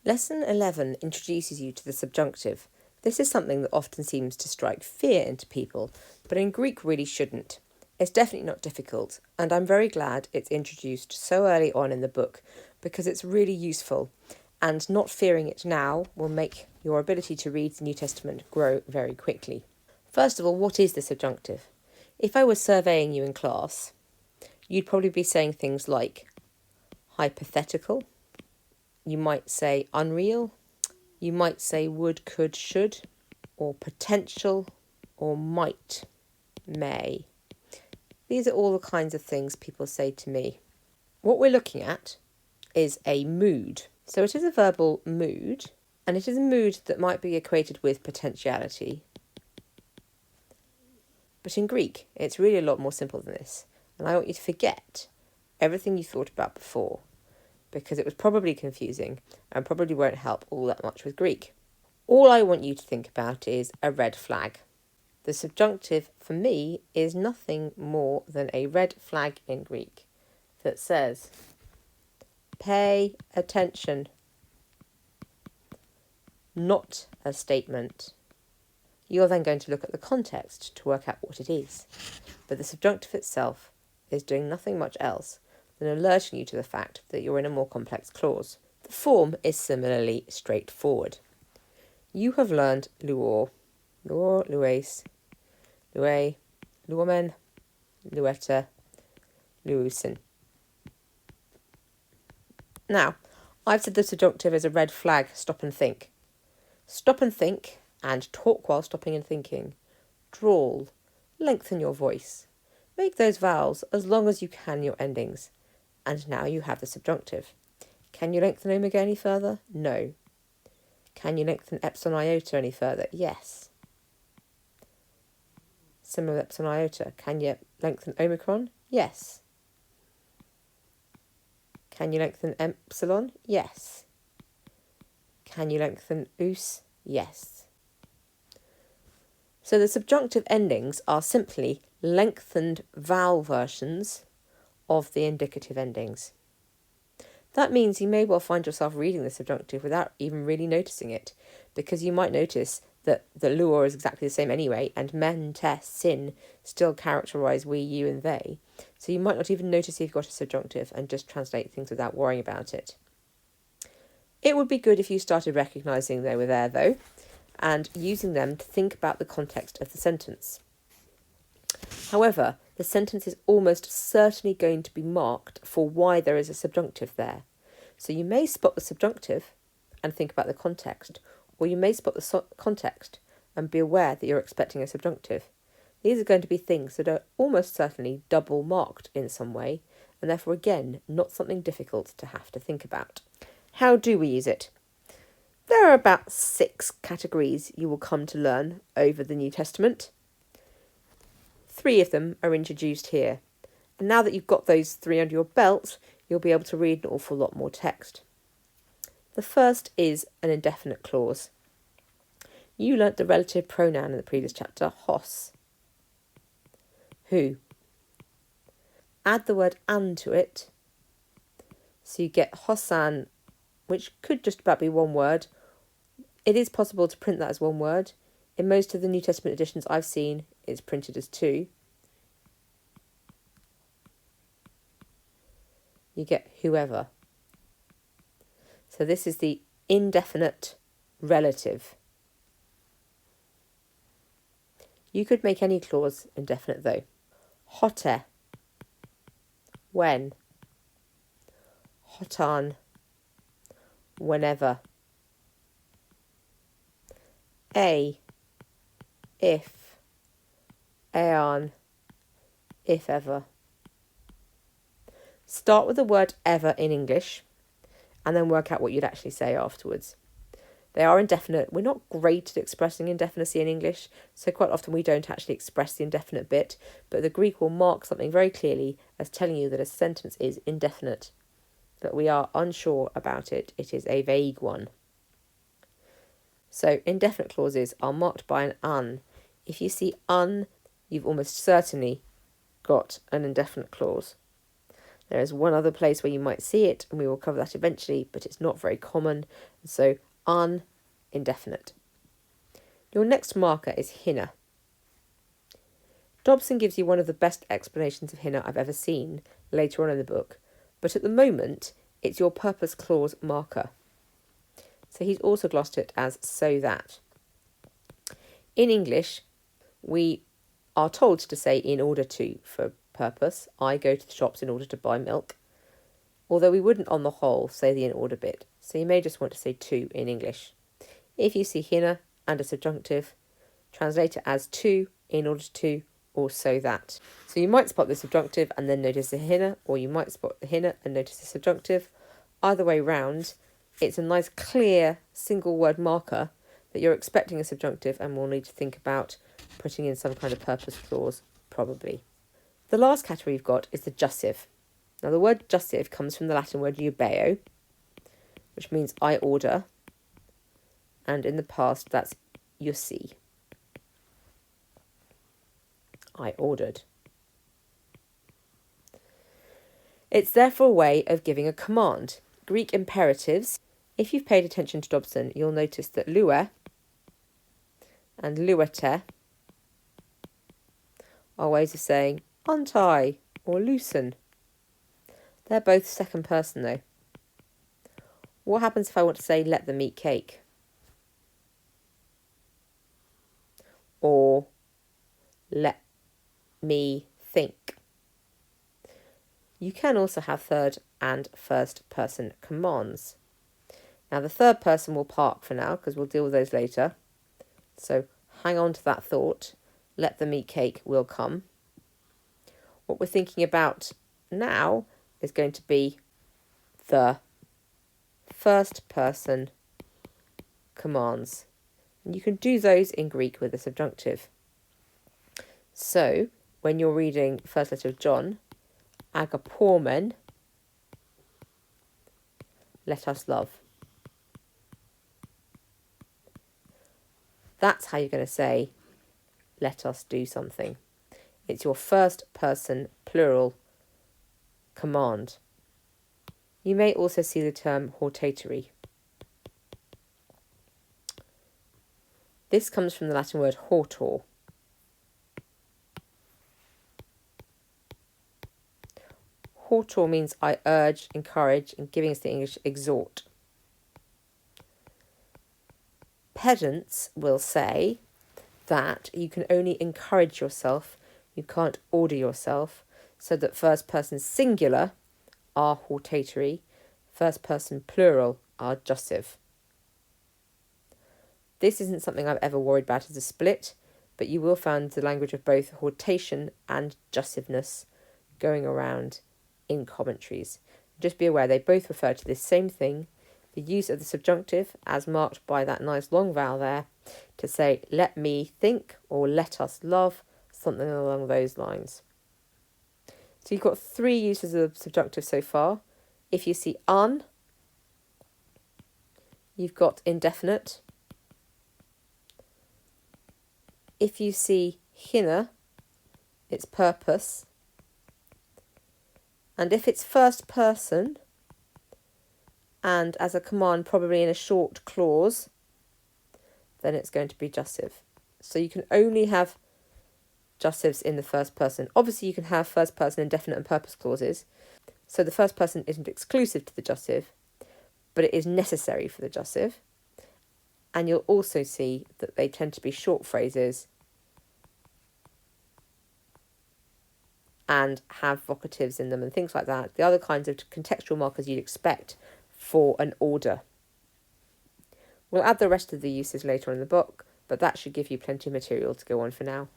Lesson 11 introduces you to the subjunctive. This is something that often seems to strike fear into people, but in Greek really shouldn't. It's definitely not difficult, and I'm very glad it's introduced so early on in the book because it's really useful, and not fearing it now will make your ability to read the New Testament grow very quickly. First of all, what is the subjunctive? If I was surveying you in class, you'd probably be saying things like hypothetical. You might say unreal, you might say would, could, should, or potential, or might, may. These are all the kinds of things people say to me. What we're looking at is a mood. So it is a verbal mood, and it is a mood that might be equated with potentiality. But in Greek, it's really a lot more simple than this, and I want you to forget everything you thought about before, because it was probably confusing and probably won't help all that much with Greek. All I want you to think about is a red flag. The subjunctive, for me, is nothing more than a red flag in Greek that says, pay attention, not a statement. You're then going to look at the context to work out what it is. But the subjunctive itself is doing nothing much else than alerting you to the fact that you're in a more complex clause. The form is similarly straightforward. You have learned luor, lues, lue, luomen, lueta, luusin. Now, I've said the subjunctive is a red flag, stop and think. Stop and think, and talk while stopping and thinking. Drawl, lengthen your voice. Make those vowels as long as you can your endings. And now you have the subjunctive. Can you lengthen omega any further? No. Can you lengthen epsilon iota any further? Yes. Similar epsilon iota. Can you lengthen omicron? Yes. Can you lengthen epsilon? Yes. Can you lengthen us? Yes. So the subjunctive endings are simply lengthened vowel versions of the indicative endings. That means you may well find yourself reading the subjunctive without even really noticing it, because you might notice that the luor is exactly the same anyway, and men, te, sin still characterise we, you and they. So you might not even notice you've got a subjunctive and just translate things without worrying about it. It would be good if you started recognising they were there, though, and using them to think about the context of the sentence. However, the sentence is almost certainly going to be marked for why there is a subjunctive there. So you may spot the subjunctive and think about the context, or you may spot the context and be aware that you're expecting a subjunctive. These are going to be things that are almost certainly double marked in some way, and therefore again not something difficult to have to think about. How do we use it? There are about 6 categories you will come to learn over the New Testament. 3 of them are introduced here. And now that you've got those 3 under your belt, you'll be able to read an awful lot more text. The first is an indefinite clause. You learnt the relative pronoun in the previous chapter, hos. Who. Add the word an to it, so you get hosan, which could just about be one word. It is possible to print that as one word. In most of the New Testament editions I've seen, it's printed as 2. You get whoever. So this is the indefinite relative. You could make any clause indefinite though. Hote, when. Hotan, whenever. A, if. Aeon, if ever. Start with the word ever in English and then work out what you'd actually say afterwards. They are indefinite. We're not great at expressing indefinite in English, so quite often we don't actually express the indefinite bit, but the Greek will mark something very clearly as telling you that a sentence is indefinite, that we are unsure about it. It is a vague one. So indefinite clauses are marked by an un. If you see un, you've almost certainly got an indefinite clause. There is one other place where you might see it, and we will cover that eventually, but it's not very common. So, indefinite. Your next marker is hinna. Dobson gives you one of the best explanations of hinna I've ever seen later on in the book, but at the moment, it's your purpose clause marker. So he's also glossed it as so that. In English, we are told to say in order to for purpose. I go to the shops in order to buy milk. Although we wouldn't on the whole say the in order bit. So you may just want to say to in English. If you see hinna and a subjunctive, translate it as to, in order to, or so that. So you might spot the subjunctive and then notice the hinna, or you might spot the hinna and notice the subjunctive. Either way round, it's a nice clear single word marker that you're expecting a subjunctive and will need to think about putting in some kind of purpose clause, probably. The last category you've got is the jussive. Now the word jussive comes from the Latin word eubeo, which means I order, and in the past that's iussi. I ordered. It's therefore a way of giving a command. Greek imperatives, if you've paid attention to Dobson, you'll notice that lue and luete are ways of saying untie or loosen. They're both second person though. What happens if I want to say let them eat cake? Or let me think? You can also have third and first person commands. Now the third person will park for now because we'll deal with those later. So hang on to that thought. Let them eat cake will come. What we're thinking about now is going to be the first person commands. And you can do those in Greek with a subjunctive. So when you're reading first letter of John, agapormen, let us love. That's how you're going to say, let us do something. It's your first person plural command. You may also see the term hortatory. This comes from the Latin word hortor. Hortor means I urge, encourage, and giving us the English exhort. Pedants will say that you can only encourage yourself, you can't order yourself, so that first person singular are hortatory, first person plural are jussive. This isn't something I've ever worried about as a split, but you will find the language of both hortation and jussiveness going around in commentaries. Just be aware they both refer to the same thing, the use of the subjunctive as marked by that nice long vowel there to say let me think or let us love, something along those lines. So you've got 3 uses of subjunctive so far. If you see you've got indefinite. If you see hinna, it's purpose. And if it's first person, and as a command probably in a short clause, then it's going to be jussive. So you can only have jussives in the first person. Obviously you can have first person indefinite and purpose clauses. So the first person isn't exclusive to the jussive, but it is necessary for the jussive. And you'll also see that they tend to be short phrases and have vocatives in them and things like that. The other kinds of contextual markers you'd expect for an order. We'll add the rest of the uses later on in the book, but that should give you plenty of material to go on for now.